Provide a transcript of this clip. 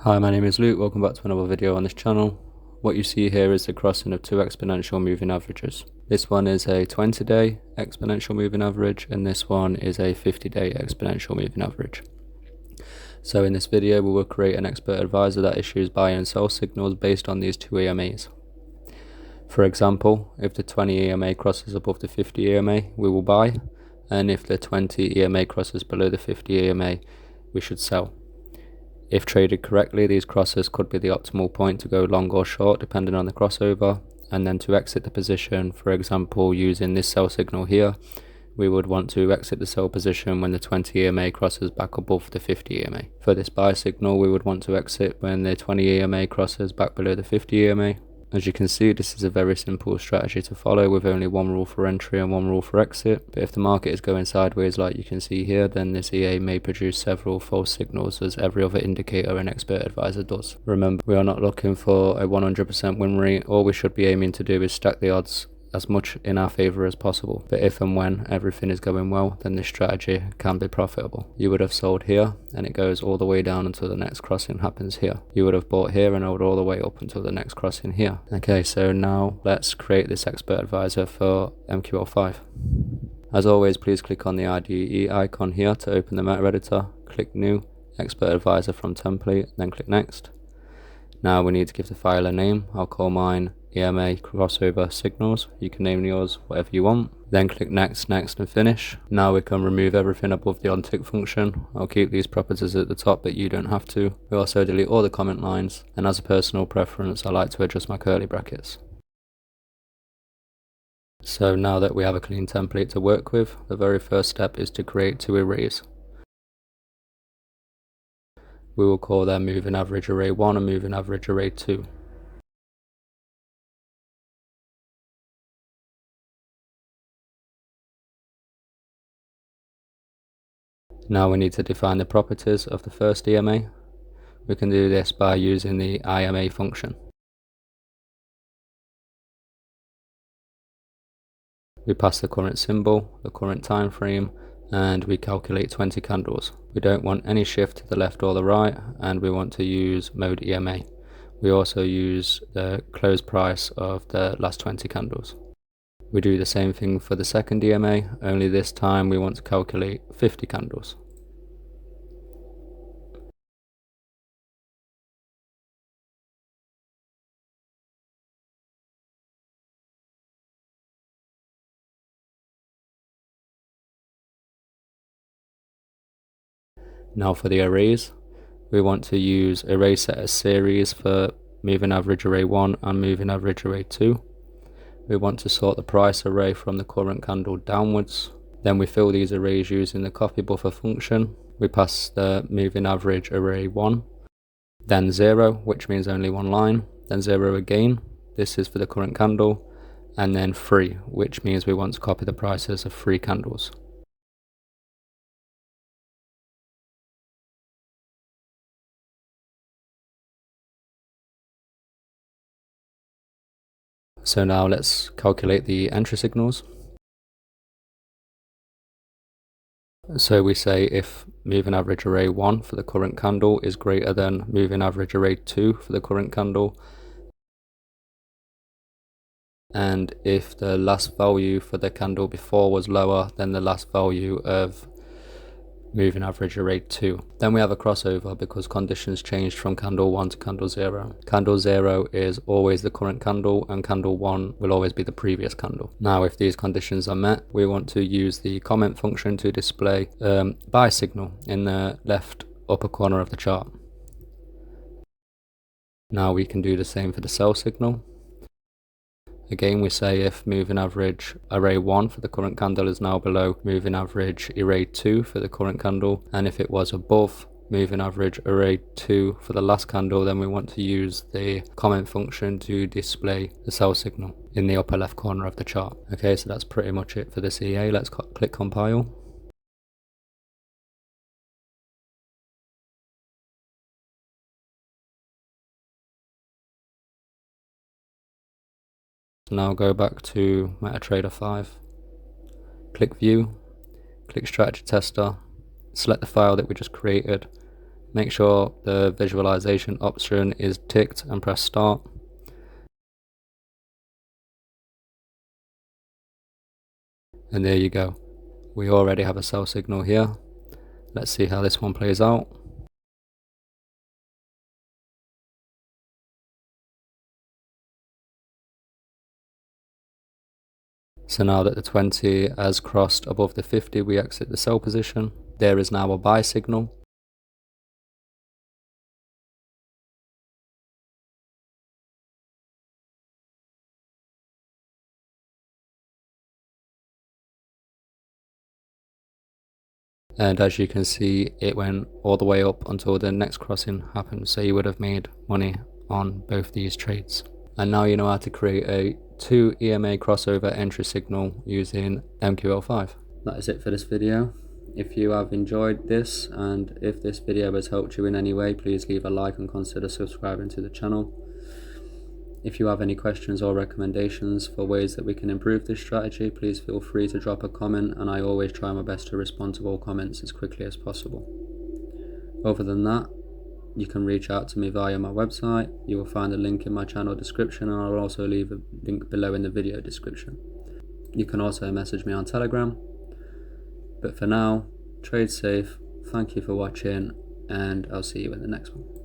Hi, my name is Luke. Welcome back to another video on this channel. What you see here is the crossing of two exponential moving averages. This one is a 20-day exponential moving average, and this one is a 50-day exponential moving average. So in this video, we will create an expert advisor that issues buy and sell signals based on these two EMAs. For example, if the 20 EMA crosses above the 50 EMA, we will buy, and if the 20 EMA crosses below the 50 EMA, we should sell. If traded correctly, these crosses could be the optimal point to go long or short depending on the crossover, and then to exit the position, for example using this sell signal here, we would want to exit the sell position when the 20 EMA crosses back above the 50 EMA. For this buy signal, we would want to exit when the 20 EMA crosses back below the 50 EMA. As you can see, this is a very simple strategy to follow with only one rule for entry and one rule for exit. But if the market is going sideways like you can see here, then this EA may produce several false signals as every other indicator an expert advisor does. Remember, we are not looking for a 100% win rate. All we should be aiming to do is stack the odds as much in our favor as possible. But if and when everything is going well, then this strategy can be profitable. You would have sold here and it goes all the way down until the next crossing happens here. You would have bought here and held all the way up until the next crossing here. Okay, so now let's create this expert advisor for MQL5. As always, please click on the IDE icon here to open the meta editor. Click new, expert advisor from template, then click next. Now we need to give the file a name. I'll call mine EMA Crossover Signals. You can name yours whatever you want. Then click next, next and finish. Now we can remove everything above the onTick function. I'll keep these properties at the top, but you don't have to. We also delete all the comment lines, and as a personal preference I like to adjust my curly brackets. So now that we have a clean template to work with, the very first step is to create two arrays. We will call them moving average array 1 and moving average array 2. Now we need to define the properties of the first EMA. We can do this by using the IMA function. We pass the current symbol, the current time frame, and we calculate 20 candles. We don't want any shift to the left or the right, and we want to use mode EMA. We also use the close price of the last 20 candles. We do the same thing for the second EMA, only this time we want to calculate 50 candles. Now for the arrays, we want to use array set as series for moving average array 1 and moving average array 2. We want to sort the price array from the current candle downwards. Then we fill these arrays using the copy buffer function. We pass the moving average array 1, then 0, which means only one line, then 0 again, this is for the current candle, and then 3, which means we want to copy the prices of 3 candles. So now let's calculate the entry signals. So we say if moving average array 1 for the current candle is greater than moving average array 2 for the current candle, and if the last value for the candle before was lower than the last value of moving average array 2. Then we have a crossover because conditions changed from candle 1 to candle 0. Candle 0 is always the current candle and candle 1 will always be the previous candle. Now if these conditions are met, we want to use the comment function to display buy signal in the left upper corner of the chart. Now we can do the same for the sell signal. Again, we say if moving average array 1 for the current candle is now below moving average array 2 for the current candle, and if it was above moving average array 2 for the last candle, then we want to use the comment function to display the sell signal in the upper left corner of the chart. Okay, so that's pretty much it for this EA. Let's click compile. Now go back to MetaTrader 5, click view, click strategy tester, select the file that we just created, Make sure the visualization option is ticked and press start. And there you go. We already have a sell signal here. Let's see how this one plays out. So now that the 20 has crossed above the 50, we exit the sell position. There is now a buy signal. And as you can see, it went all the way up until the next crossing happened. So you would have made money on both these trades. And now you know how to create a 2 EMA crossover entry signal using MQL5. That is it for this video. If you have enjoyed this and if this video has helped you in any way, please leave a like and consider subscribing to the channel. If you have any questions or recommendations for ways that we can improve this strategy, please feel free to drop a comment, and I always try my best to respond to all comments as quickly as possible. Other than that, you can reach out to me via my website. You will find a link in my channel description, and I'll also leave a link below in the video description. You can also message me on Telegram. But for now, trade safe, thank you for watching, and I'll see you in the next one.